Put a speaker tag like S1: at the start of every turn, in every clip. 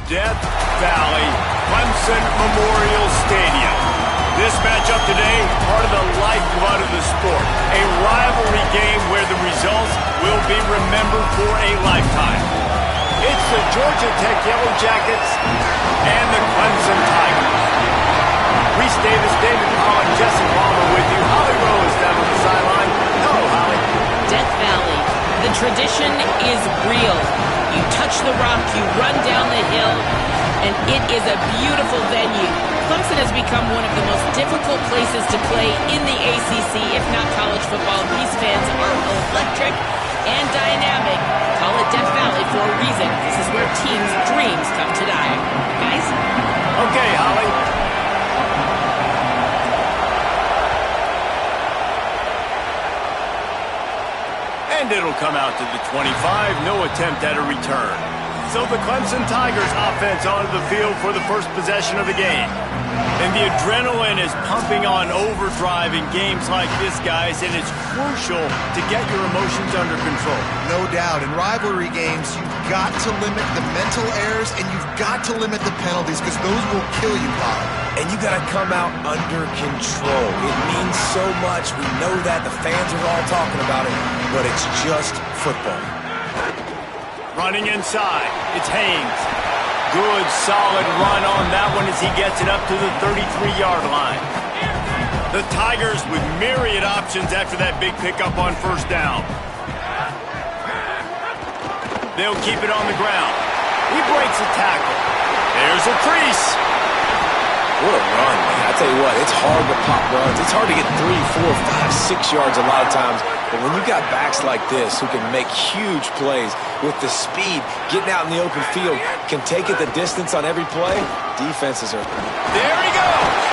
S1: Death Valley, Clemson Memorial Stadium. This matchup today, part of the lifeblood of the sport. A rivalry game where the results will be remembered for a lifetime. It's the Georgia Tech Yellow Jackets and the Clemson Tigers. Reese Davis, David Collin, Jesse Palmer with you. Holly Rowe is down on the sideline. Hello, Holly.
S2: Death Valley. The tradition is real. You touch the rock, you run down the hill, and it is a beautiful venue. Clemson has become one of the most difficult places to play in the ACC, if not college football. These fans are electric and dynamic. Call it Death Valley for a reason. This is where teams' dreams come to die. Guys?
S1: Okay, Holly. And it'll come out to the 25. No attempt at a return. So the Clemson Tigers offense onto the field for the first possession of the game. And the adrenaline is pumping on overdrive in games like this, guys, and it's crucial to get your emotions under control.
S3: No doubt. In rivalry games, you've got to limit the mental errors and you've got to limit the penalties because those will kill you, Bob.
S4: And you got to come out under control. It means so much. We know that. The fans are all talking about it, but it's just football.
S1: Running inside, it's Haynes. Good, solid run on that one as he gets it up to the 33-yard line. The Tigers with myriad options after that big pickup on first down. They'll keep it on the ground. He breaks a tackle. There's a crease.
S4: What a run, man. I tell you what, it's hard to pop runs. It's hard to get 3, 4, 5, 6 yards a lot of times. But when you got backs like this who can make huge plays with the speed, getting out in the open field, can take it the distance on every play, defenses are...
S1: There he goes!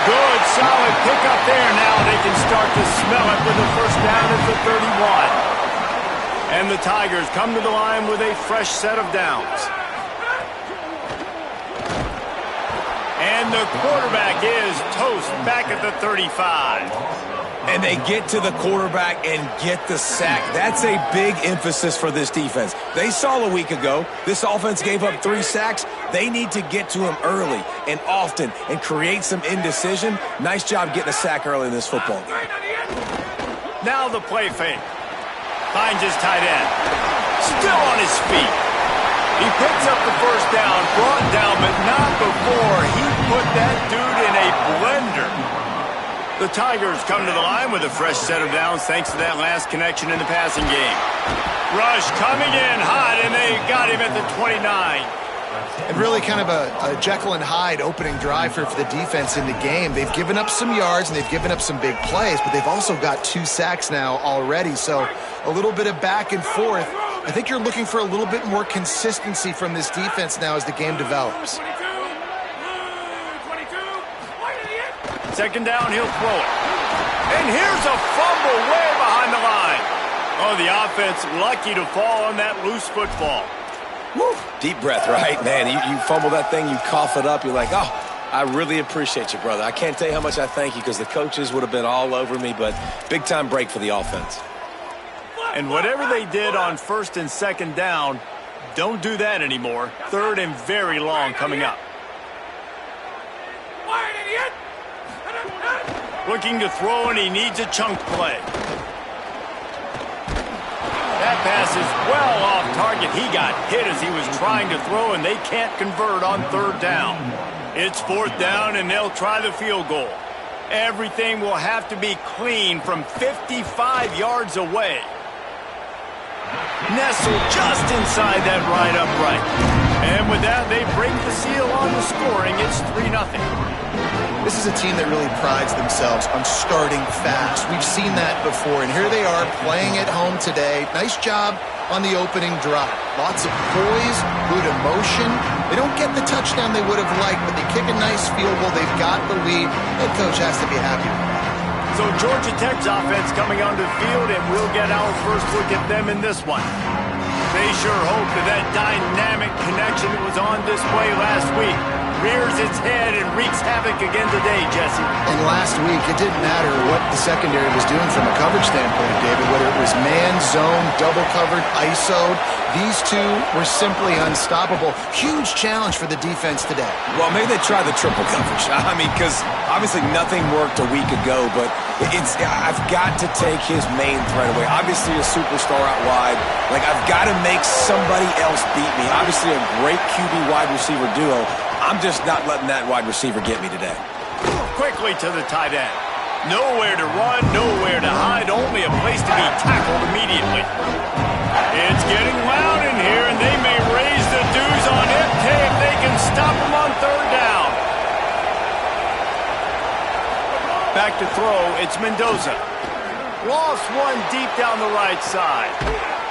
S1: Good, solid pickup there. Now they can start to smell it with a first down at the 31. And the Tigers come to the line with a fresh set of downs. And the quarterback is toast back at the 35.
S4: And they get to the quarterback and get the sack. That's a big emphasis for this defense. They saw a week ago, this offense gave up 3 sacks. They need to get to him early and often and create some indecision. Nice job getting a sack early in this football game.
S1: Now the play fake. Finds his tight end. Still on his feet. He picks up the first down, brought down, but not before he put that dude in a blender. The Tigers come to the line with a fresh set of downs thanks to that last connection in the passing game. Rush coming in hot, and they got him at the 29.
S3: And really kind of a Jekyll and Hyde opening drive for the defense in the game. They've given up some yards and they've given up some big plays, but they've also got 2 sacks now already. So a little bit of back and forth. I think you're looking for a little bit more consistency from this defense now as the game develops.
S1: Second down, he'll throw it. And here's a fumble way behind the line. Oh, the offense lucky to fall on that loose football.
S4: Woo. Deep breath, right? Man, you fumble that thing, you cough it up, you're like, oh, I really appreciate you, brother. I can't tell you how much I thank you because the coaches would have been all over me, but big-time break for the offense.
S1: And whatever they did on first and second down, don't do that anymore. Third and very long coming up. Looking to throw, and he needs a chunk play. That pass is well off target. He got hit as he was trying to throw, and they can't convert on third down. It's fourth down, and they'll try the field goal. Everything will have to be clean from 55 yards away. Nestled just inside that right upright. And with that, they break the seal on the scoring. It's 3-0.
S3: This is a team that really prides themselves on starting fast. We've seen that before, and here they are playing at home today. Nice job on the opening drive. Lots of poise, good emotion. They don't get the touchdown they would have liked, but they kick a nice field goal. They've got the lead. Head coach has to be happy with that.
S1: So Georgia Tech's offense coming onto the field, and we'll get our first look at them in this one. They sure hope that dynamic connection that was on display last week rears its head and wreaks havoc again today, Jesse.
S3: And last week, it didn't matter what the secondary was doing from a coverage standpoint, David, whether it was man, zone, double covered, ISO'd. These two were simply unstoppable. Huge challenge for the defense today.
S4: Well, maybe they try the triple coverage. I mean, because obviously nothing worked a week ago, but I've got to take his main threat away. Obviously a superstar out wide. Like, I've got to make somebody else beat me. Obviously a great QB wide receiver duo. I'm just not letting that wide receiver get me today.
S1: Quickly to the tight end. Nowhere to run, nowhere to hide, only a place to be tackled immediately. It's getting loud in here, and they may raise the dues on MK if they can stop him on third down. Back to throw, it's Mendoza. Lost one deep down the right side.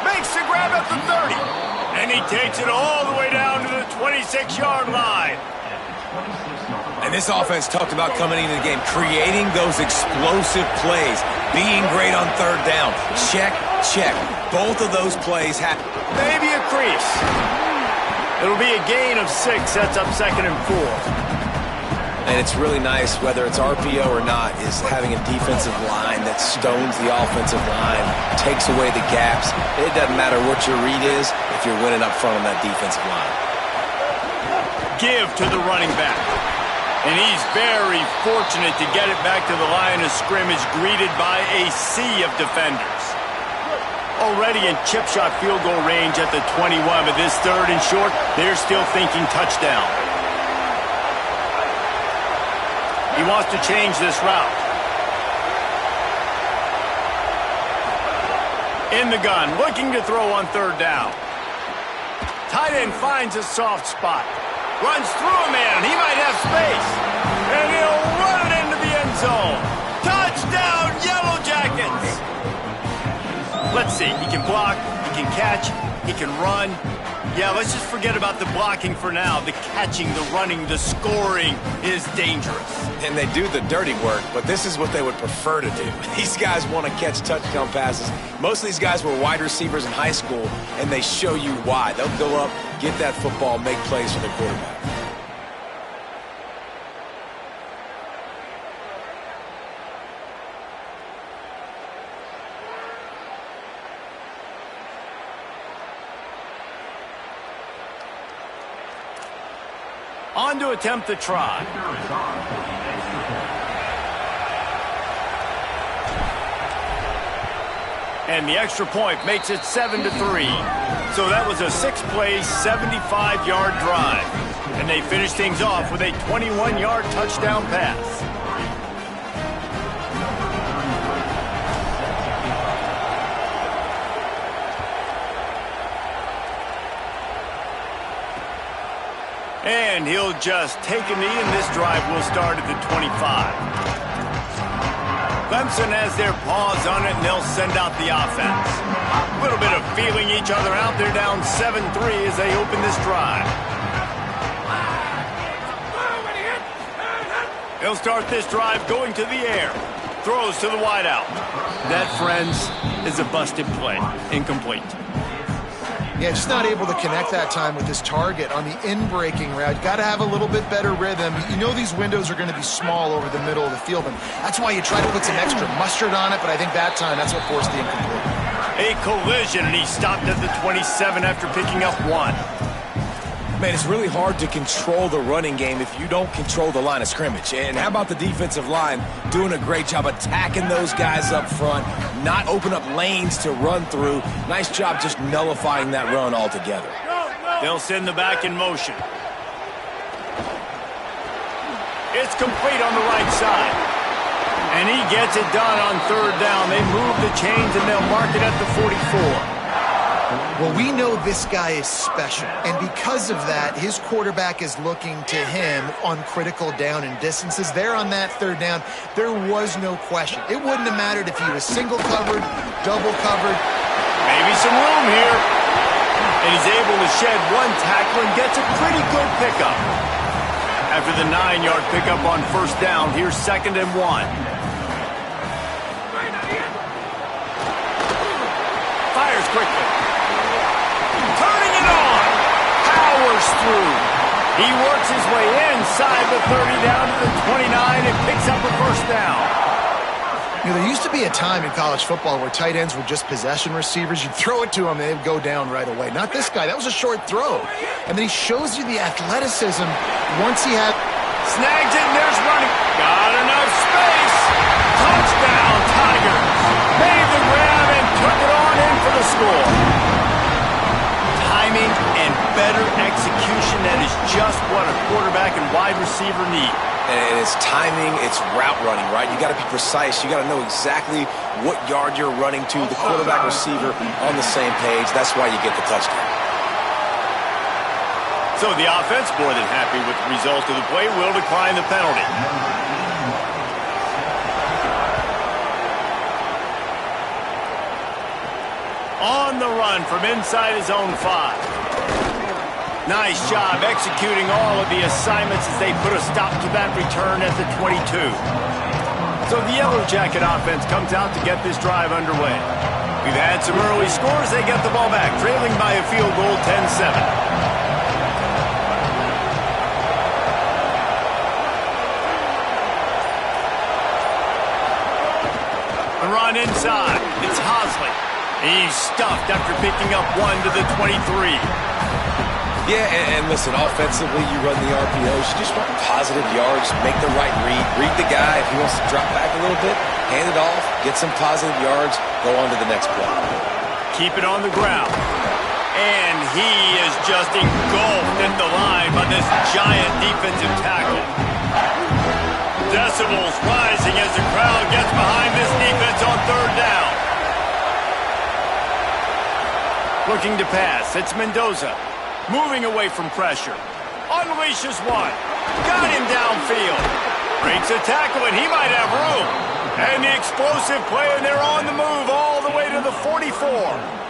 S1: Makes the grab at the 30. And he takes it all the way down to the 26-yard line.
S4: And this offense talked about coming into the game, creating those explosive plays, being great on third down. Check, check. Both of those plays happen.
S1: Maybe a crease. It'll be a gain of 6, sets up 2nd and 4.
S4: And it's really nice, whether it's RPO or not, is having a defensive line that stones the offensive line, takes away the gaps. It doesn't matter what your read is if you're winning up front on that defensive line.
S1: Give to the running back. And he's very fortunate to get it back to the line of scrimmage, greeted by a sea of defenders. Already in chip shot field goal range at the 21, but this 3rd and short, they're still thinking touchdown. He wants to change this route. In the gun, looking to throw on 3rd down. Tight end finds a soft spot. Runs through a man. He might have space. And he'll run it into the end zone. Touchdown, Yellow Jackets! Let's see. He can block. He can catch. He can run. Yeah, let's just forget about the blocking for now. The catching, the running, the scoring is dangerous.
S4: And they do the dirty work, but this is what they would prefer to do. These guys want to catch touchdown passes. Most of these guys were wide receivers in high school, and they show you why. They'll go up, get that football, make plays for their quarterback.
S1: On to attempt the try. And the extra point makes it 7-3. So that was a 6-play, 75-yard drive. And they finish things off with a 21-yard touchdown pass. And he'll just take a knee, and this drive will start at the 25. Clemson has their paws on it, and they'll send out the offense. A little bit of feeling each other out. They're down 7-3 as they open this drive. They'll start this drive going to the air. Throws to the wideout. That, friends, is a busted play. Incomplete.
S3: Yeah, just not able to connect that time with his target on the in-breaking route. Got to have a little bit better rhythm. You know these windows are going to be small over the middle of the field, and that's why you try to put some extra mustard on it, but I think that time that's what forced the incomplete.
S1: A collision, and he stopped at the 27 after picking up 1.
S4: Man, it's really hard to control the running game if you don't control the line of scrimmage. And how about the defensive line doing a great job attacking those guys up front, not open up lanes to run through. Nice job just nullifying that run altogether.
S1: They'll send the back in motion. It's complete on the right side. And he gets it done on 3rd down. They move the chains, and they'll mark it at the 44.
S3: Well, we know this guy is special, and because of that, his quarterback is looking to him on critical down and distances. There on that 3rd down, there was no question. It wouldn't have mattered if he was single covered, double covered.
S1: Maybe some room here. And he's able to shed one tackle and gets a pretty good pickup. After the 9-yard pickup on 1st down, here's 2nd and 1. Fires quickly. Turning it on. Powers through. He works his way inside the 30 down to the 29 and picks up a first down.
S3: You know, there used to be a time in college football where tight ends were just possession receivers. You'd throw it to them, and they'd go down right away. Not this guy. That was a short throw. And then he shows you the athleticism once he had...
S1: Snags it, and there's running. Got enough space. Touchdown, Tigers. Made the grab and took it on in for the score. Timing and better execution, that is just what a quarterback and wide receiver need.
S4: And it's timing, it's route running, right? You got to be precise. You got to know exactly what yard you're running to. The quarterback receiver on the same page. That's why you get the touchdown.
S1: So the offense, more than happy with the result of the play, will decline the penalty. On the run from inside his own 5. Nice job executing all of the assignments as they put a stop to that return at the 22. So the Yellow Jacket offense comes out to get this drive underway. We've had some early scores. They get the ball back, trailing by a field goal 10-7. Run inside. It's Hosley. He's stuffed after picking up 1 to the 23.
S4: Yeah, and listen, offensively, you run the RPOs. You just want positive yards, make the right read. Read the guy. If he wants to drop back a little bit, hand it off, get some positive yards, go on to the next play.
S1: Keep it on the ground. And he is just engulfed at the line by this giant defensive tackle. Decibels rising as the crowd gets behind this defense on third down. Looking to pass. It's Mendoza. Moving away from pressure. Unleashes one. Got him downfield. Breaks a tackle, and he might have room. And the explosive play, and they're on the move all the way to the 44.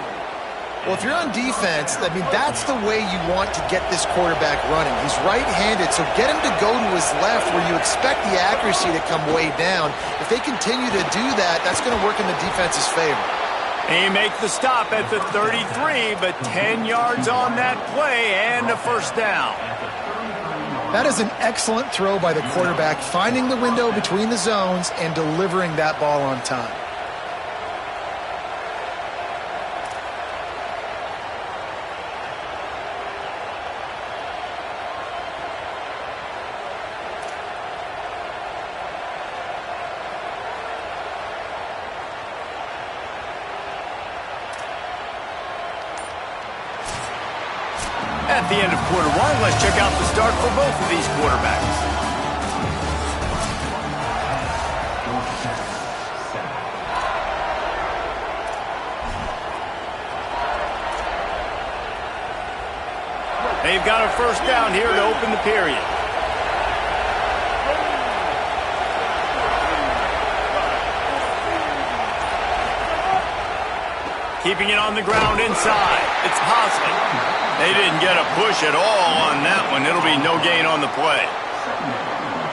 S3: Well, if you're on defense, I mean, that's the way you want to get this quarterback running. He's right-handed, so get him to go to his left where you expect the accuracy to come way down. If they continue to do that, that's going to work in the defense's favor.
S1: He makes the stop at the 33, but 10 yards on that play and a first down.
S3: That is an excellent throw by the quarterback, finding the window between the zones and delivering that ball on time.
S1: At the end of quarter one, let's check out the start for both of these quarterbacks. They've got a first down here to open the period. Keeping it on the ground inside. It's Hosley. They didn't get a push at all on that one. It'll be no gain on the play.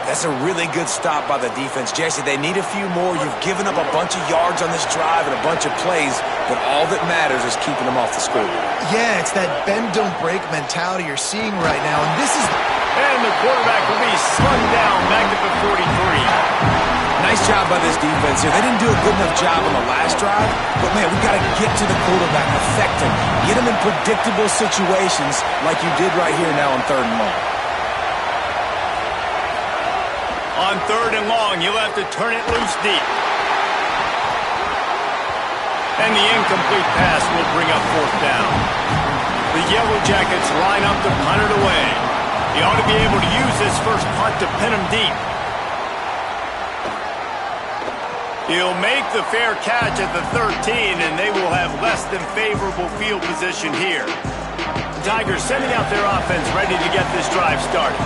S4: That's a really good stop by the defense. Jesse, they need a few more. You've given up a bunch of yards on this drive and a bunch of plays, but all that matters is keeping them off the scoreboard.
S3: Yeah, it's that bend-don't-break mentality you're seeing right now, and this is...
S1: And the quarterback will be slung down back at the 43.
S4: Nice job by this defense here. They didn't do a good enough job on the last drive, but, man, we got to get to the quarterback, affect him, get him in predictable situations like you did right here now on 3rd and long.
S1: On 3rd and long, you'll have to turn it loose deep. And the incomplete pass will bring up 4th down. The Yellow Jackets line up to punt it away. He ought to be able to use this first punt to pin him deep. He'll make the fair catch at the 13, and they will have less than favorable field position here. The Tigers sending out their offense ready to get this drive started.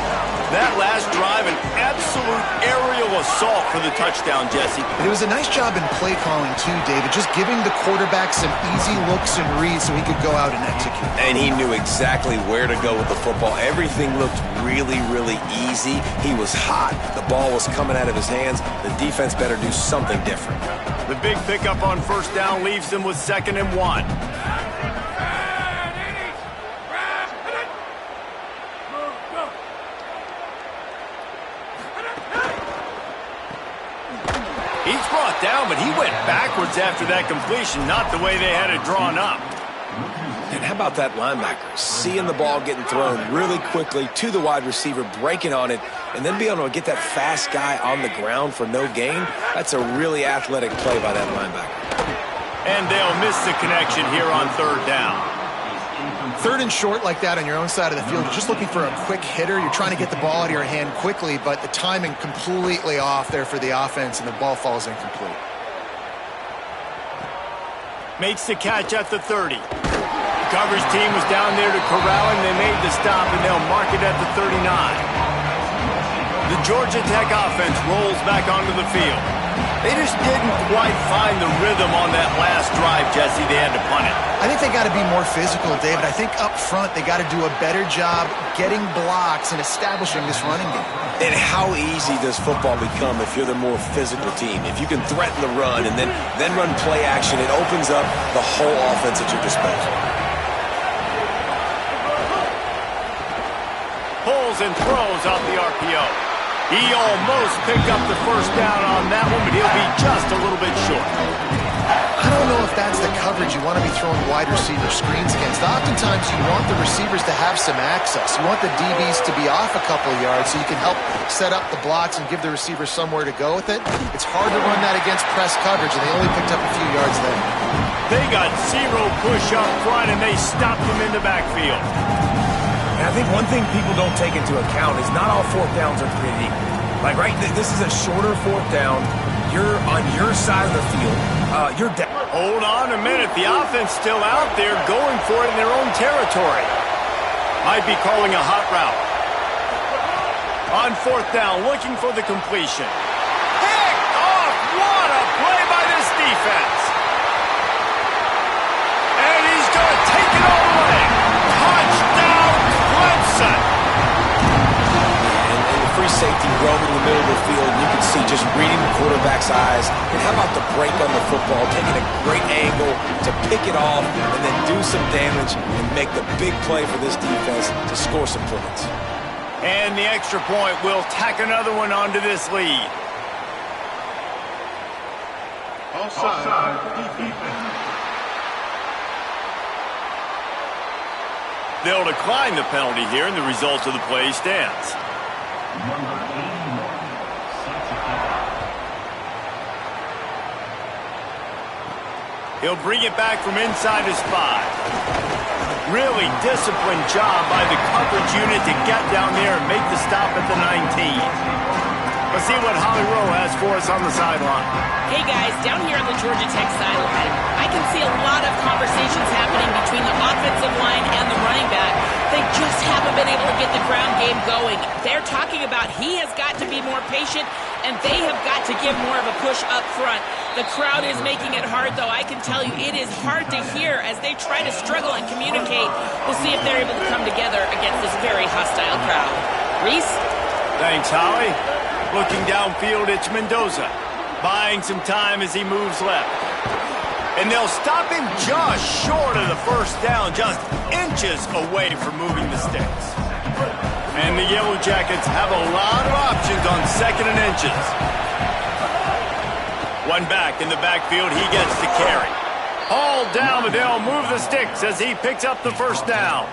S1: That last drive, an absolute aerial assault for the touchdown, Jesse.
S3: It was a nice job in play calling, too, David, just giving the quarterback some easy looks and reads so he could go out and execute.
S4: And he knew exactly where to go with the football. Everything looked really, really easy. He was hot. The ball was coming out of his hands. The defense better do something different.
S1: The big pickup on first down leaves them with 2nd and 1. He's brought down, but he went backwards after that completion, not the way they had it drawn up.
S4: And how about that linebacker? Seeing the ball getting thrown really quickly to the wide receiver, breaking on it, and then be able to get that fast guy on the ground for no gain. That's a really athletic play by that linebacker.
S1: And they'll miss the connection here on third down.
S3: Third and short like that on your own side of the field, you're just looking for a quick hitter. You're trying to get the ball out of your hand quickly, but the timing completely off there for the offense, and the ball falls incomplete.
S1: Makes the catch at the 30. The coverage team was down there to corral him. They made the stop, and they'll mark it at the 39. The Georgia Tech offense rolls back onto the field. They just didn't quite find the rhythm on that last drive, Jesse. They had to punt it.
S3: I think they got to be more physical, David. I think up front they got to do a better job getting blocks and establishing this running game.
S4: And how easy does football become if you're the more physical team? If you can threaten the run and then run play action, it opens up the whole offense at your disposal.
S1: Pulls and throws off the RPO. He almost picked up the first down on that one, but he'll be just a little bit short.
S3: I don't know if that's the coverage you want to be throwing wide receiver screens against. Oftentimes you want the receivers to have some access. You want the DBs to be off a couple of yards so you can help set up the blocks and give the receivers somewhere to go with it. It's hard to run that against press coverage, and they only picked up a few yards there.
S1: They got zero push up front, and they stopped him in the backfield.
S4: And I think one thing people don't take into account is not all fourth downs are created equal. Like, right, this is a shorter fourth down. You're on your side of the field. You're down.
S1: Hold on a minute. The offense still out there going for it in their own territory. Might be calling a hot route. On fourth down, looking for the completion. Picked off! What a play by this defense. And he's going to take it all the way. Touchdown, Clemson.
S4: And the free safety roaming in the middle of the field, you can see just reading the quarterback's eyes. And how about the break on the football, taking a great angle to pick it off and then do some damage and make the big play for this defense to score some points.
S1: And the extra point will tack another one onto this lead.
S5: Offside.
S1: They'll decline the penalty here, and the result of the play stands. He'll bring it back from inside his 5. Really disciplined job by the coverage unit to get down there and make the stop at the 19. Let's see what Holly Rowe has for us on the sideline.
S2: Hey guys, down here on the Georgia Tech sideline, I can see a lot of conversations happening between the offensive line and the running back. They just haven't been able to get the ground game going. They're talking about he has got to be more patient, and they have got to give more of a push up front. The crowd is making it hard, though. I can tell you it is hard to hear as they try to struggle and communicate. We'll see if they're able to come together against this very hostile crowd. Reese?
S1: Thanks, Holly. Looking downfield, it's Mendoza. Buying some time as he moves left. And they'll stop him just short of the first down, just inches away from moving the sticks. And the Yellow Jackets have a lot of options on second and inches. One back in the backfield, he gets the carry. Hauled down, but they'll move the sticks as he picks up the first down.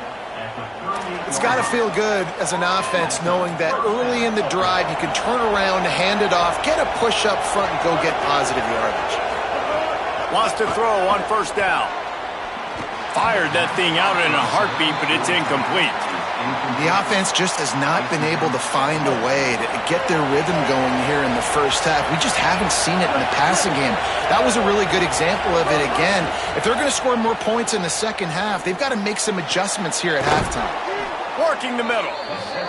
S3: It's got to feel good as an offense knowing that early in the drive you can turn around, hand it off, get a push up front, and go get positive yardage.
S1: Wants to throw on first down. Fired that thing out in a heartbeat, but it's incomplete.
S3: The offense just has not been able to find a way to get their rhythm going here in the first half. We just haven't seen it in the passing game. That was a really good example of it again. If they're going to score more points in the second half, they've got to make some adjustments here at halftime.
S1: Working the middle.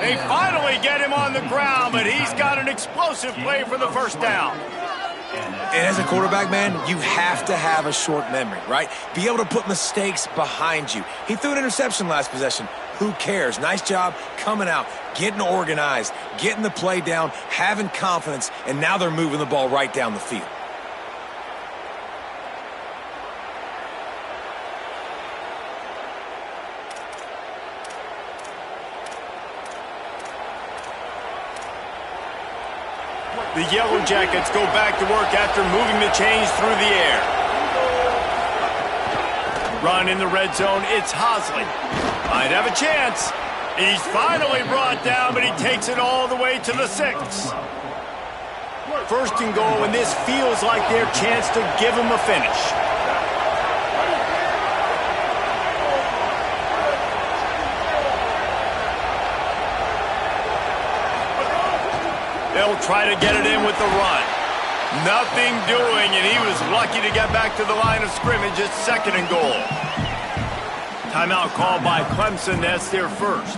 S1: They finally get him on the ground, but he's got an explosive play for the first down.
S4: And as a quarterback, man, you have to have a short memory, right? Be able to put mistakes behind you. He threw an interception last possession. Who cares? Nice job coming out, getting organized, getting the play down, having confidence, and now they're moving the ball right down the field.
S1: The Yellow Jackets go back to work after moving the chains through the air. Run in the red zone, it's Hosley. Might have a chance. He's finally brought down, but he takes it all the way to the 6. First and goal, and this feels like their chance to give him a finish. They'll try to get it in with the run. Nothing doing, and he was lucky to get back to the line of scrimmage at 2nd and goal. Timeout called by Clemson. That's their first.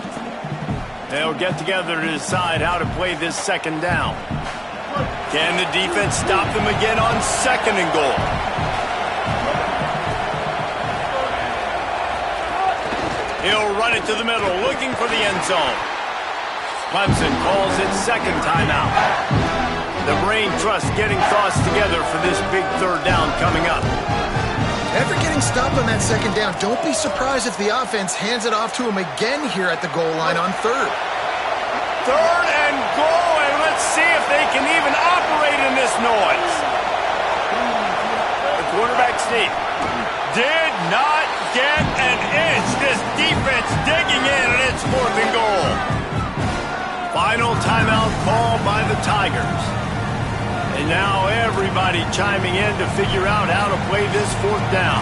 S1: They'll get together to decide how to play this 2nd down. Can the defense stop them again on 2nd and goal? He'll run it to the middle, looking for the end zone. Clemson calls its 2nd timeout. The brain trust getting thoughts together for this big 3rd down coming up.
S3: After getting stopped on that 2nd down, don't be surprised if the offense hands it off to him again here at the goal line on 3rd.
S1: 3rd and goal, and let's see if they can even operate in this noise. The quarterback sneak did not get an inch. This defense digging in, and it's 4th and goal. Final timeout called by the Tigers. And now everybody chiming in to figure out how to play this 4th down.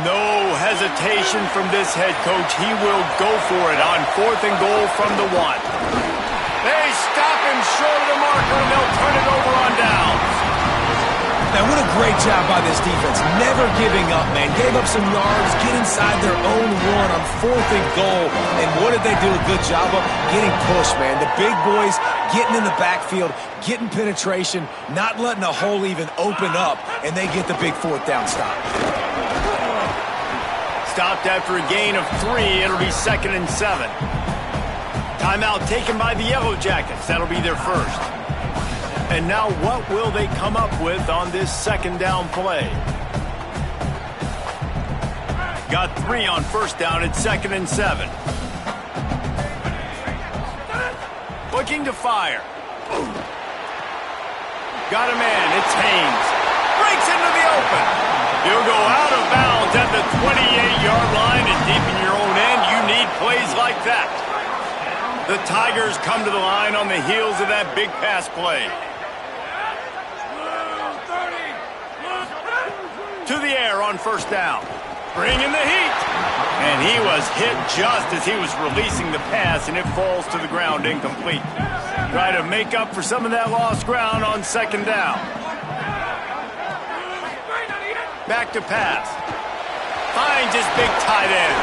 S1: No hesitation from this head coach. He will go for it on 4th and goal from the 1. They stop him short of the marker, and they'll turn it over on downs.
S4: Man, what a great job by this defense. Never giving up, man. Gave up some yards, get inside their own 1 on 4th and goal. And what did they do a good job of? Getting pushed, man. The big boys getting in the backfield, getting penetration, not letting a hole even open up, and they get the big 4th down stop.
S1: Stopped after a gain of 3. It'll be 2nd and 7. Timeout taken by the Yellow Jackets. That'll be their first. And now what will they come up with on this 2nd down play? Got 3 on 1st down at 2nd and 7. Looking to fire. Got a man. It's Haynes. Breaks into the open. He'll go out of bounds at the 28-yard line, and deep in your own end, you need plays like that. The Tigers come to the line on the heels of that big pass play. To the air on 1st down. Bringing the heat. And he was hit just as he was releasing the pass, and it falls to the ground incomplete. Try to make up for some of that lost ground on 2nd down. Back to pass. Finds his big tight end.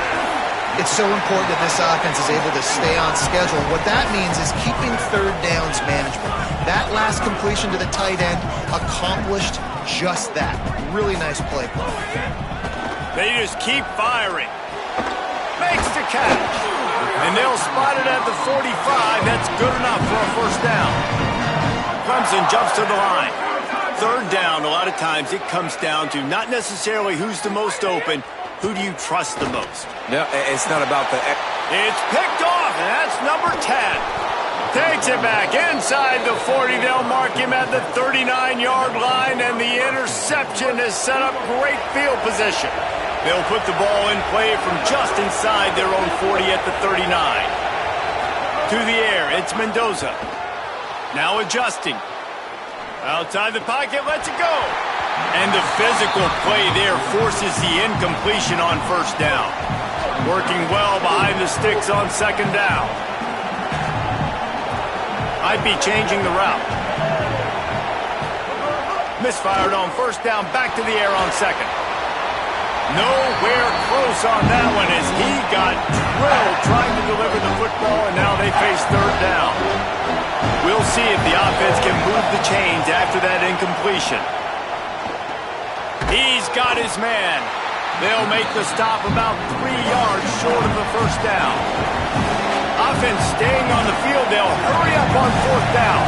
S3: It's so important that this offense is able to stay on schedule. What that means is keeping 3rd downs manageable. That last completion to the tight end accomplished just that. Really nice play.
S1: They just keep firing. Makes the catch. And they'll spot it at the 45. That's good enough for a 1st down. Clemson jumps to the line. 3rd down, a lot of times it comes down to not necessarily who's the most open, who do you trust the most?
S4: No, it's not about the...
S1: It's picked off, and that's number 10. Takes it back inside the 40. They'll mark him at the 39-yard line, and the interception has set up great field position. They'll put the ball in play from just inside their own 40 at the 39. To the air, it's Mendoza. Now adjusting. Outside the pocket, lets it go. And the physical play there forces the incompletion on 1st down. Working well behind the sticks on 2nd down. Might be changing the route. Misfired on 1st down, back to the air on 2nd. Nowhere close on that one as he got drilled trying to deliver the football, and now they face 3rd down. We'll see if the offense can move the chains after that incompletion. He's got his man. They'll make the stop about 3 yards short of the 1st down. Offense staying on the field. They'll hurry up on 4th down.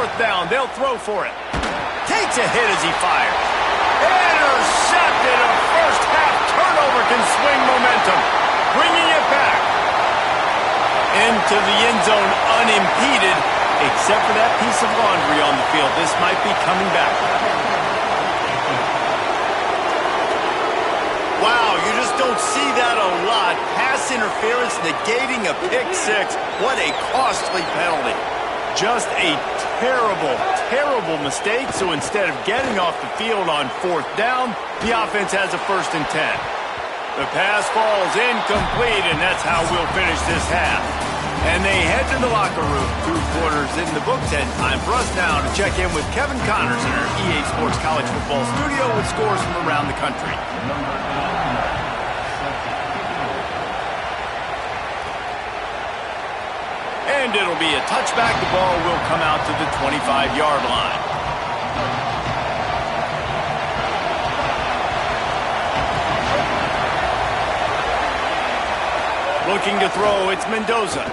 S1: fourth down. They'll throw for it. Takes a hit as he fires. Intercepted. A first half turnover can swing momentum. Bringing it back into the end zone unimpeded, except for that piece of laundry on the field. This might be coming back. Wow, you just don't see that a lot. Pass interference negating a pick six. What a costly penalty. Just a terrible, terrible mistake. So instead of getting off the field on fourth down, the offense has a 1st and 10. The pass falls incomplete, and that's how we'll finish this half. And they head to the locker room. 2 quarters in the books, and time for us now to check in with Kevin Connors in our EA Sports College Football studio with scores from around the country. And it'll be a touchback. The ball will come out to the 25-yard line. Looking to throw, it's Mendoza.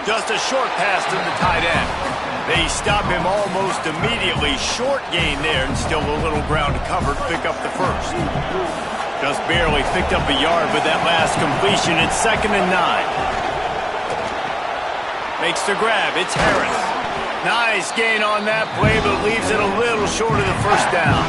S1: Just a short pass to the tight end. They stop him almost immediately. Short gain there, and still a little ground to cover to pick up the first. Just barely picked up a yard with that last completion. It's 2nd and 9. Makes the grab. It's Harris. Nice gain on that play, but leaves it a little short of the first down.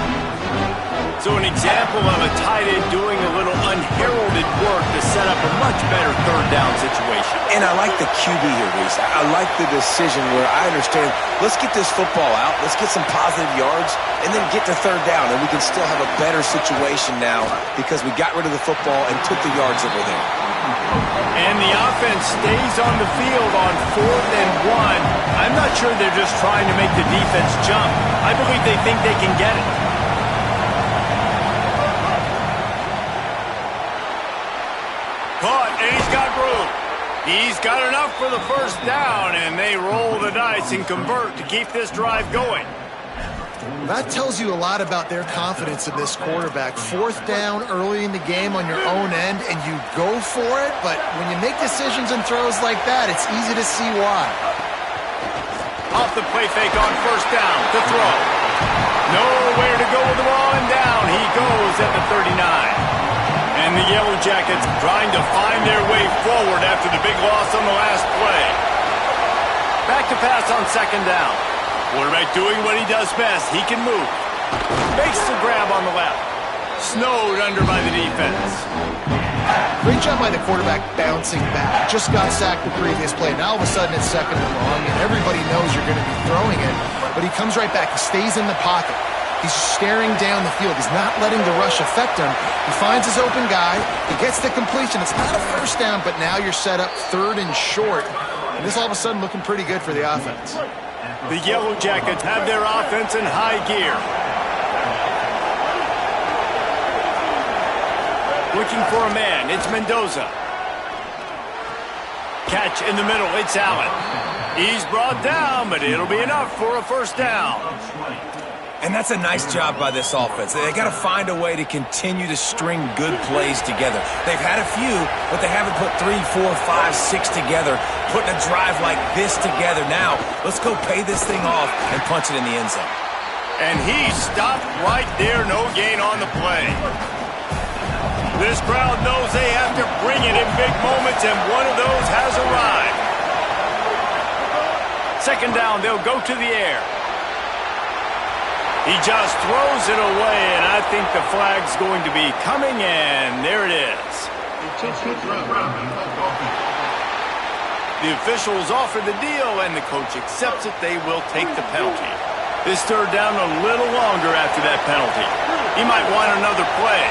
S1: So an example of a tight end doing a little unheralded work to set up a much better 3rd down situation.
S4: And I like the QB here, Reese. I like the decision where I understand, let's get this football out, let's get some positive yards, and then get to 3rd down, and we can still have a better situation now because we got rid of the football and took the yards that were there.
S1: And the offense stays on the field on 4th and 1. I'm not sure they're just trying to make the defense jump. I believe they think they can get it. Caught, and he's got room. He's got enough for the first down, and they roll the dice and convert to keep this drive going.
S3: That tells you a lot about their confidence in this quarterback. 4th down early in the game on your own end, and you go for it, but when you make decisions and throws like that, it's easy to see why.
S1: Off the play fake on 1st down to throw. Nowhere to go with the ball, and down he goes at the 39. And the Yellow Jackets trying to find their way forward after the big loss on the last play. Back to pass on 2nd down. Quarterback doing what he does best. He can move. Makes the grab on the left. Snowed under by the defense.
S3: Great job by the quarterback bouncing back. Just got sacked the previous play. Now all of a sudden it's 2nd and long, and everybody knows you're going to be throwing it. But he comes right back. He stays in the pocket. He's staring down the field. He's not letting the rush affect him. He finds his open guy. He gets the completion. It's not a 1st down, but now you're set up 3rd and short. And this all of a sudden looking pretty good for the offense.
S1: The Yellow Jackets have their offense in high gear. Looking for a man. It's Mendoza. Catch in the middle. It's Allen. He's brought down, but it'll be enough for a 1st down.
S4: And that's a nice job by this offense. They got to find a way to continue to string good plays together. They've had a few, but they haven't put 3, 4, 5, 6 together, putting a drive like this together. Now, let's go pay this thing off and punch it in the end zone.
S1: And he stopped right there. No gain on the play. This crowd knows they have to bring it in big moments, and one of those has arrived. 2nd down, they'll go to the air. He just throws it away, and I think the flag's going to be coming, and there it is. The officials offer the deal, and the coach accepts it. They will take the penalty. This 3rd down a little longer after that penalty. He might want another play.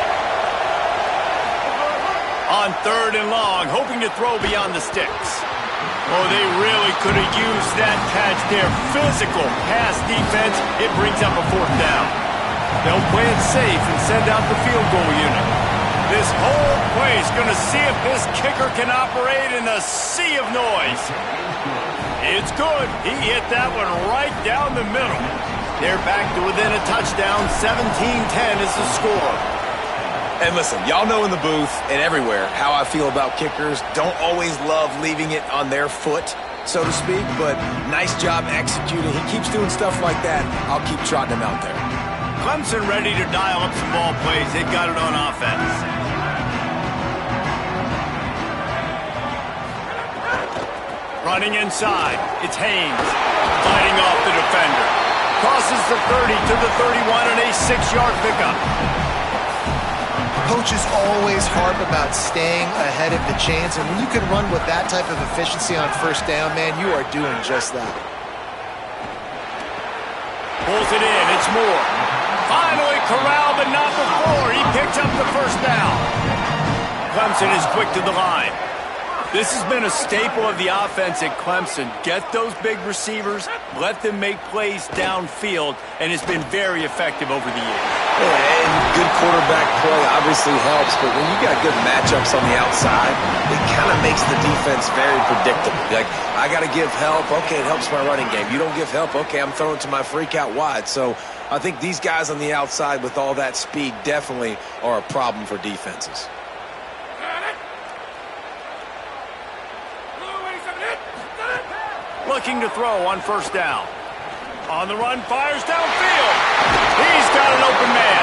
S1: On 3rd and long, hoping to throw beyond the sticks. Oh, they really could have used that catch there. Physical pass defense. It brings up a 4th down. They'll play it safe and send out the field goal unit. This whole place going to see if this kicker can operate in a sea of noise. It's good. He hit that one right down the middle. They're back to within a touchdown. 17-10 is the score.
S4: And listen, y'all know in the booth and everywhere how I feel about kickers. Don't always love leaving it on their foot. so to speak, but nice job executing. He keeps doing stuff like that. I'll keep trotting him out there.
S1: Clemson ready to dial up some ball plays. They've got it on offense. Running inside, it's Haynes, fighting off the defender. Crosses the 30 to the 31 and a 6-yard pickup.
S3: Coaches always harp about staying ahead of the chains, and when you can run with that type of efficiency on first down, man, you are doing just that.
S1: Pulls it in, it's Moore. Finally corralled, but not before. He picks up the first down. Clemson is quick to the line. This has been a staple of the offense at Clemson. Get those big receivers, let them make plays downfield, and it's been very effective over the years.
S4: Yeah, and good quarterback play obviously helps, but when you got good matchups on the outside, it kind of makes the defense very predictable. Like, I got to give help. Okay, it helps my running game. You don't give help. Okay, I'm throwing to my freak out wide. So I think these guys on the outside with all that speed definitely are a problem for defenses.
S1: Looking to throw on first down. On the run, fires downfield. He's got an open man.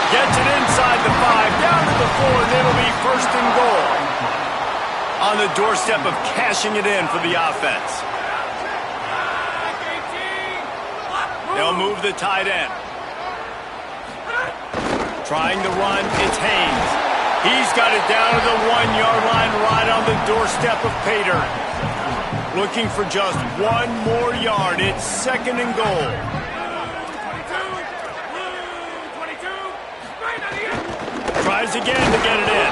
S1: Gets it inside the 5, down to the 4, and it'll be first and goal. On the doorstep of cashing it in for the offense. They'll move the tight end. Trying to run, it's Haynes. He's got it down to the 1-yard line right on the doorstep of Pater. Looking for just one more yard. It's second and goal. Tries again to get it in.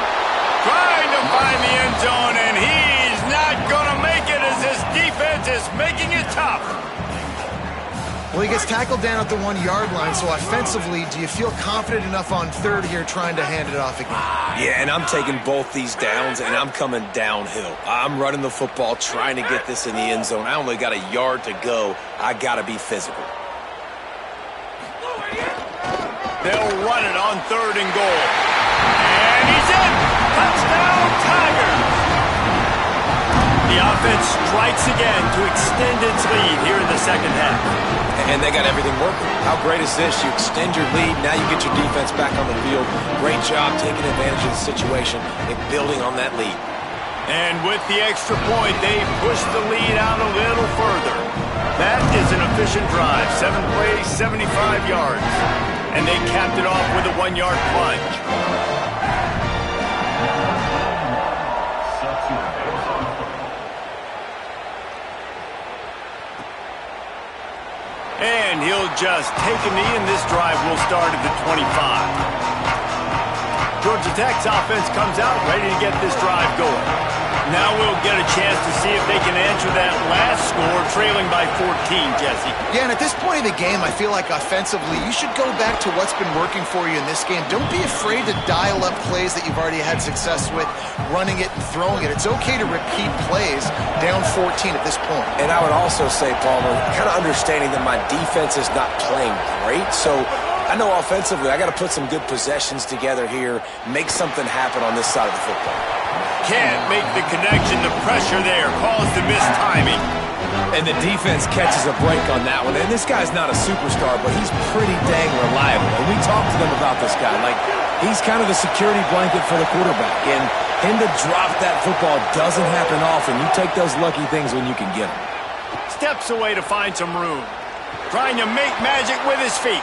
S1: Trying to find the end zone, and he's not going to make it as this defense is making it tough.
S3: Well, he gets tackled down at the 1-yard line, so offensively, do you feel confident enough on third here trying to hand it off again?
S4: Yeah, and I'm taking both these downs, and I'm coming downhill. I'm running the football, trying to get this in the end zone. I only got a yard to go. I got to be physical.
S1: They'll run it on third and goal. And he's in! Touchdown, Tigers! The offense strikes again to extend its lead here in the second half.
S4: And they got everything working. How great is this? You extend your lead, now you get your defense back on the field. Great job taking advantage of the situation and building on that lead.
S1: And with the extra point, they push the lead out a little further. That is an efficient drive. 7 plays, 75 yards. And they capped it off with a 1-yard plunge. And he'll just take a knee, and this drive will start at the 25. Georgia Tech's offense comes out ready to get this drive going. Now we'll get a chance to see if they can answer that last score, trailing by 14, Jesse.
S3: Yeah, and at this point in the game, I feel like offensively, you should go back to what's been working for you in this game. Don't be afraid to dial up plays that you've already had success with, running it and throwing it. It's okay to repeat plays down 14 at this point.
S4: And I would also say, Palmer, kind of understanding that my defense is not playing great, so I know offensively I got to put some good possessions together here, make something happen on this side of the football.
S1: Can't make the connection. The pressure there caused the missed timing.
S4: And the defense catches a break on that one. And this guy's not a superstar, but he's pretty dang reliable. And we talked to them about this guy. Like, he's kind of the security blanket for the quarterback. And him to drop that football doesn't happen often. You take those lucky things when you can get them.
S1: Steps away to find some room. Trying to make magic with his feet.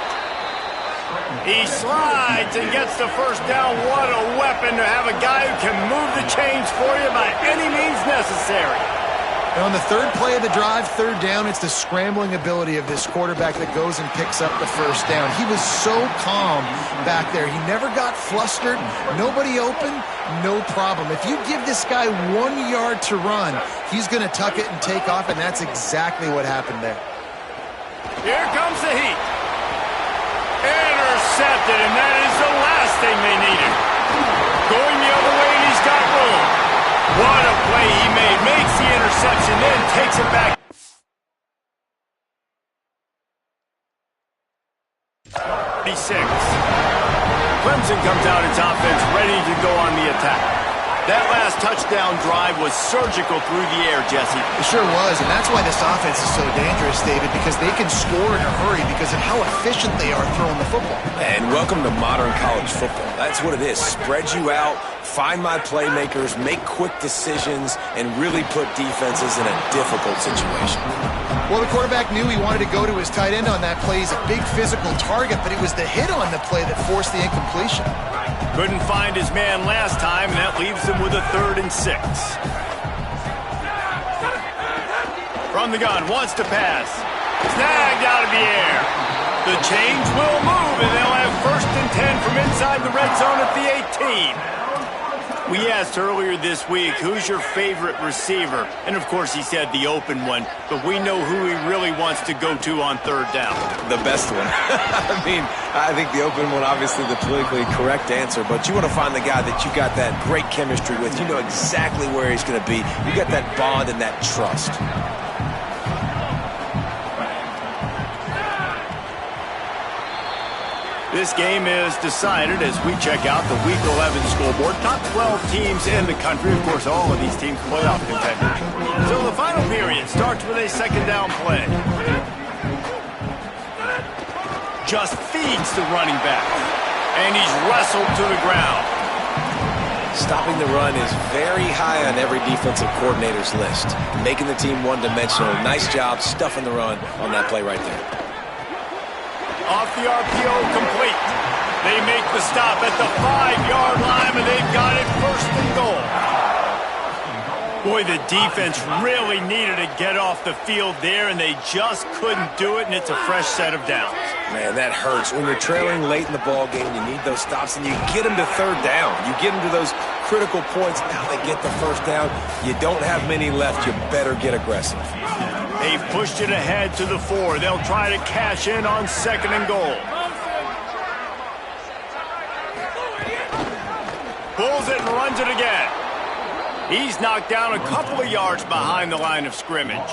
S1: He slides and gets the first down. What a weapon to have a guy who can move the chains for you by any means necessary.
S3: And on the third play of the drive, third down, it's the scrambling ability of this quarterback that goes and picks up the first down. He was so calm back there. He never got flustered. Nobody open, no problem. If you give this guy 1 yard to run, he's going to tuck it and take off, and that's exactly what happened there.
S1: Here comes the heat. Intercepted, and that is the last thing they needed. Going the other way, and he's got room. What a play he made. Makes the interception, then takes it back. 36. Clemson comes out its offense ready to go on the attack. That last touchdown drive was surgical through the air, Jesse.
S3: It sure was, and that's why this offense is so dangerous, David, because they can score in a hurry because of how efficient they are throwing the football.
S4: And welcome to modern college football. That's what it is. Spread you out, find my playmakers, make quick decisions, and really put defenses in a difficult situation.
S3: Well, the quarterback knew he wanted to go to his tight end on that play. He's a big physical target, but it was the hit on the play that forced the incompletion.
S1: Couldn't find his man last time, and that leaves him with a 3rd and 6. From the gun, wants to pass. Snagged out of the air. The chains will move, and they'll have 1st and 10 from inside the red zone at the 18. We asked earlier this week, who's your favorite receiver? And, of course, he said the open one, but we know who he really wants to go to on 3rd down.
S4: The best one. I mean, I think the open one, obviously the politically correct answer, but you want to find the guy that you got that great chemistry with. You know exactly where he's going to be. You got that bond and that trust.
S1: This game is decided as we check out the Week 11 scoreboard. Top 12 teams in the country. Of course, all of these teams playoff contenders. So the final period starts with a 2nd down play. Just feeds the running back. And he's wrestled to the ground.
S4: Stopping the run is very high on every defensive coordinator's list. Making the team one-dimensional. Nice job stuffing the run on that play right there.
S1: Off the RPO, complete. They make the stop at the 5-yard line, and they've got it 1st and goal. Boy, the defense really needed to get off the field there, and they just couldn't do it, and it's a fresh set of downs.
S4: Man, that hurts. When you're trailing late in the ball game, you need those stops, and you get them to 3rd down. You get them to those critical points. Now they get the 1st down. You don't have many left. You better get aggressive.
S1: They've pushed it ahead to the 4. They'll try to cash in on 2nd and goal. Pulls it and runs it again. He's knocked down a couple of yards behind the line of scrimmage.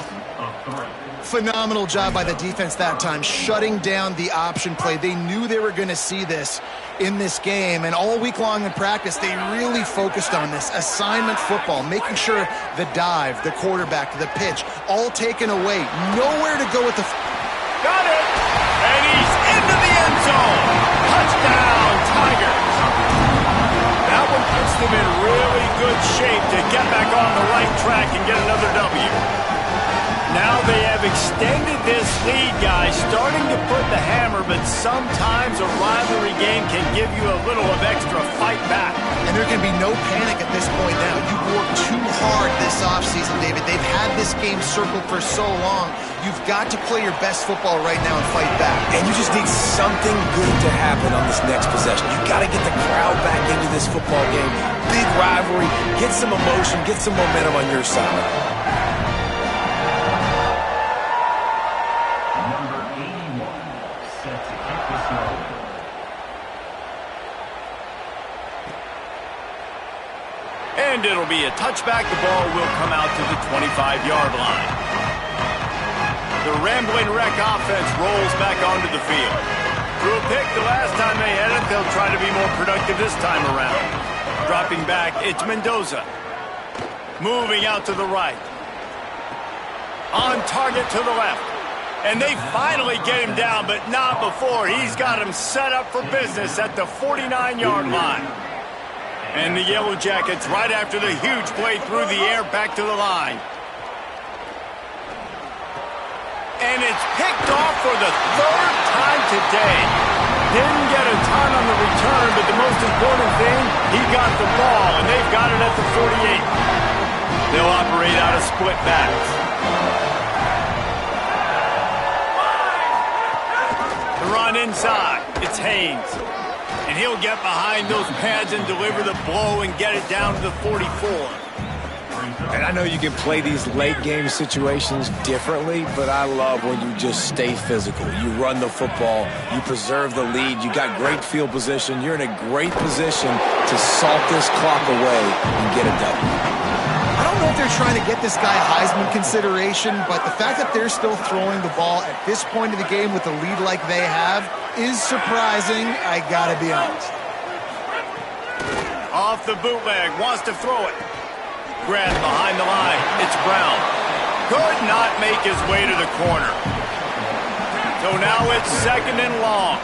S3: Phenomenal job by the defense that time, shutting down the option play. They knew they were going to see this in this game, and all week long in practice, they really focused on this assignment football, making sure the dive, the quarterback, the pitch, all taken away. Nowhere to go with the...
S1: Got it! And he's into the end zone! Touchdown, Tigers! That one puts them in really good shape to get back on the right track and get another W. Now they have extended this lead, guys, starting to put the hammer, but sometimes a rivalry game can give you a little of extra fight back.
S3: And there can be no panic at this point now. You worked too hard this offseason, David. They've had this game circled for so long. You've got to play your best football right now and fight back.
S4: And you just need something good to happen on this next possession. You got to get the crowd back into this football game. Big rivalry. Get some emotion. Get some momentum on your side.
S1: And it'll be a touchback. The ball will come out to the 25-yard line. The rambling wreck offense rolls back onto the field. Threw a pick the last time they had it. They'll try to be more productive this time around. Dropping back, it's Mendoza. Moving out to the right. On target to the left. And they finally get him down, but not before. He's got him set up for business at the 49-yard line. And the Yellow Jackets right after the huge play through the air back to the line. And it's picked off for the 3rd time today. Didn't get a ton on the return, but the most important thing, he got the ball, and they've got it at the 48. They'll operate out of split backs. The run inside. It's Haynes. And he'll get behind those pads and deliver the blow and get it down to the 44.
S4: And I know you can play these late game situations differently, but I love when you just stay physical. You run the football, you preserve the lead, you got great field position, you're in a great position to salt this clock away and get it done.
S3: I don't know if they're trying to get this guy Heisman consideration, but the fact that they're still throwing the ball at this point of the game with a lead like they have is surprising, I gotta be honest.
S1: Off the bootleg, wants to throw it. Grant behind the line, it's Brown. Could not make his way to the corner. So now it's 2nd and long.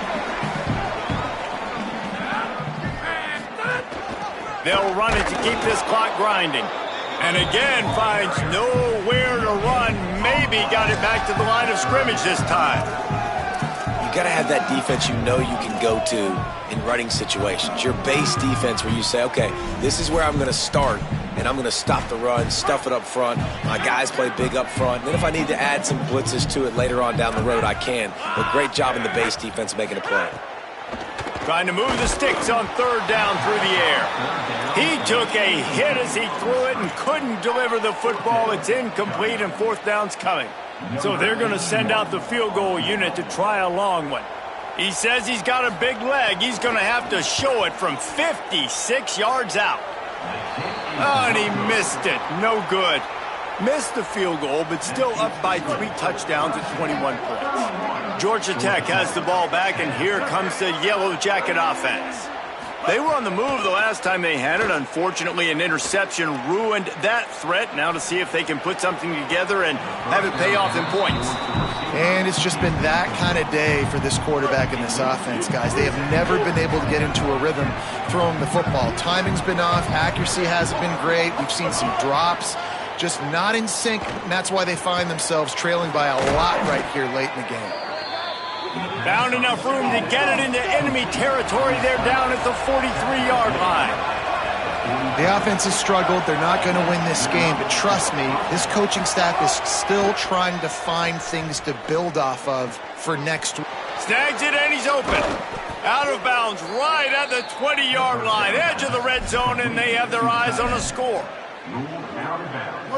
S1: They'll run it to keep this clock grinding. And again finds nowhere to run. Maybe got it back to the line of scrimmage this time.
S4: You got to have that defense you know you can go to in running situations. Your base defense where you say, okay, this is where I'm going to start, and I'm going to stop the run, stuff it up front. My guys play big up front. And then if I need to add some blitzes to it later on down the road, I can. But great job in the base defense making a play.
S1: Trying to move the sticks on 3rd down through the air. He took a hit as he threw it and couldn't deliver the football. It's incomplete and 4th down's coming. So they're going to send out the field goal unit to try a long one. He says he's got a big leg. He's going to have to show it from 56 yards out. Oh, and he missed it. No good. Missed the field goal, but still up by 3 touchdowns at 21 points. Georgia Tech has the ball back, and here comes the Yellow Jacket offense. They were on the move the last time they had it. Unfortunately, an interception ruined that threat. Now to see if they can put something together and have it pay off in points.
S3: And it's just been that kind of day for this quarterback and this offense, guys. They have never been able to get into a rhythm throwing the football. Timing's been off. Accuracy hasn't been great. We've seen some drops. Just not in sync, and that's why they find themselves trailing by a lot right here late in the game.
S1: Found enough room to get it into enemy territory. They're down at the 43-yard line.
S3: The offense has struggled. They're not going to win this game, but trust me, this coaching staff is still trying to find things to build off of for next week.
S1: Snags it, and he's open. Out of bounds right at the 20-yard line, edge of the red zone, and they have their eyes on a score.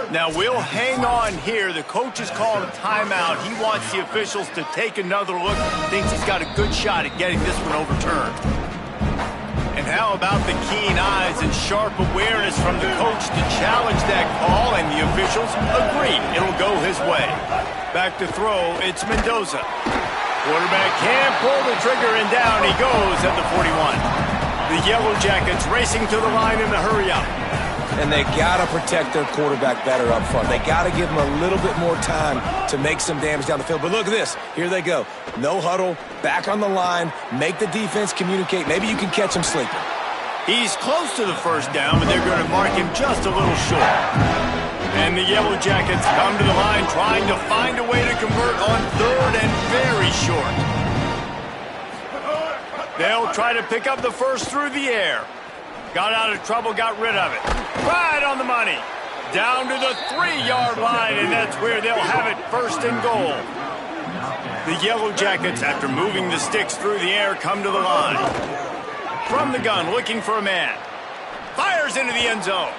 S1: Now we'll hang on here. The coach has called a timeout. He wants the officials to take another look. Thinks he's got a good shot at getting this one overturned. And how about the keen eyes and sharp awareness from the coach to challenge that call, and the officials agree it'll go his way. Back to throw, it's Mendoza. Quarterback can't pull the trigger, and down he goes at the 41. The Yellow Jackets racing to the line in the hurry-up.
S4: And they got to protect their quarterback better up front. They got to give him a little bit more time to make some damage down the field. But look at this. Here they go. No huddle, back on the line, make the defense communicate. Maybe you can catch him sleeping.
S1: He's close to the 1st down, but they're going to mark him just a little short. And the Yellow Jackets come to the line trying to find a way to convert on 3rd and very short. They'll try to pick up the first through the air. Got out of trouble, got rid of it. Right on the money. Down to the 3-yard line, and that's where they'll have it, 1st and goal. The Yellow Jackets, after moving the sticks through the air, come to the line. From the gun, looking for a man. Fires into the end zone.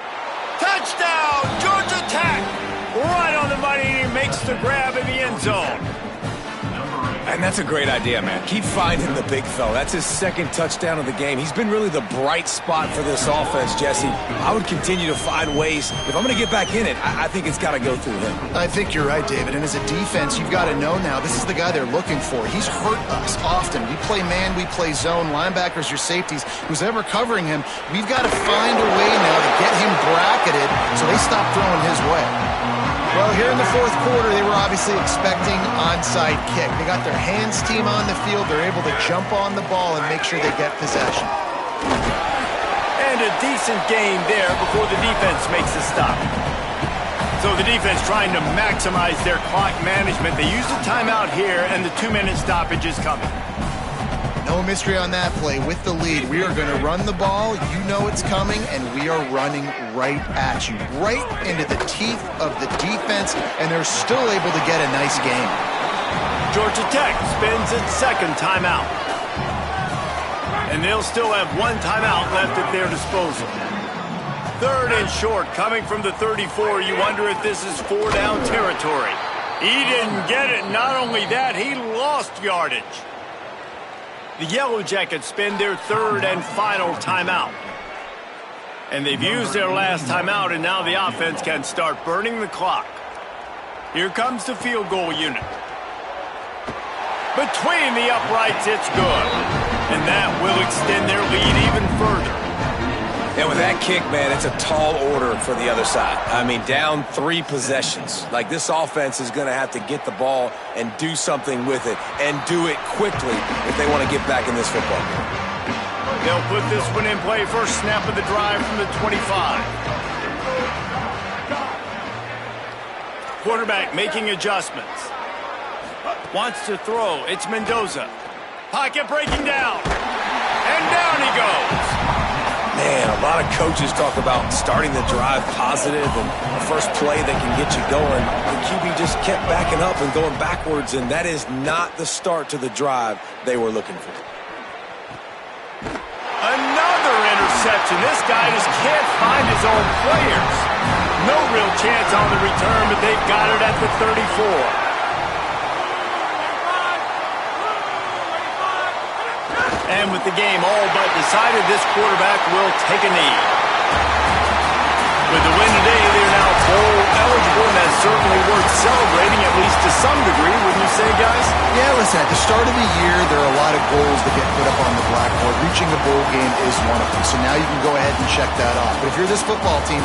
S1: Touchdown, Georgia Tech! Right on the money, and he makes the grab in the end zone.
S4: And that's a great idea, man. Keep finding the big fella. That's his 2nd touchdown of the game. He's been really the bright spot for this offense, Jesse. I would continue to find ways. If I'm going to get back in it, I think it's got to go through him.
S3: I think you're right, David. And as a defense, you've got to know now, this is the guy they're looking for. He's hurt us often. We play man, we play zone, linebackers, your safeties. Who's ever covering him, we've got to find a way now to get him bracketed so they stop throwing his way. Well, here in the 4th quarter, they were obviously expecting onside kick. They got their hands team on the field. They're able to jump on the ball and make sure they get possession.
S1: And a decent game there before the defense makes a stop. So the defense trying to maximize their clock management. They used a timeout here, and the 2-minute stoppage is coming.
S3: No mystery on that play. With the lead, we are going to run the ball. You know it's coming, and we are running right at you. Right into the teeth of the defense, and they're still able to get a nice game.
S1: Georgia Tech spends its 2nd timeout. And they'll still have 1 timeout left at their disposal. 3rd and short, coming from the 34. You wonder if this is 4-down territory. He didn't get it. Not only that, he lost yardage. The Yellow Jackets spend their 3rd and final timeout. And they've used their last timeout, and now the offense can start burning the clock. Here comes the field goal unit. Between the uprights, it's good. And that will extend their lead even further.
S4: And with that kick, man, it's a tall order for the other side. I mean, down 3 possessions. Like, this offense is going to have to get the ball and do something with it, and do it quickly if they want to get back in this football game.
S1: They'll put this one in play. First snap of the drive from the 25. Quarterback making adjustments. Wants to throw. It's Mendoza. Pocket breaking down. And down he goes.
S4: Man, a lot of coaches talk about starting the drive positive and the first play that can get you going. The QB just kept backing up and going backwards, and that is not the start to the drive they were looking for.
S1: Another interception. This guy just can't find his own players. No real chance on the return, but they've got it at the 34. And with the game all but decided, this quarterback will take a knee. With the win today, they're now bowl eligible, and that's certainly worth celebrating, at least to some degree, wouldn't you say, guys?
S3: Yeah, listen, at the start of the year, there are a lot of goals that get put up on the blackboard. Reaching the bowl game is one of them. So now you can go ahead and check that off. But if you're this football team,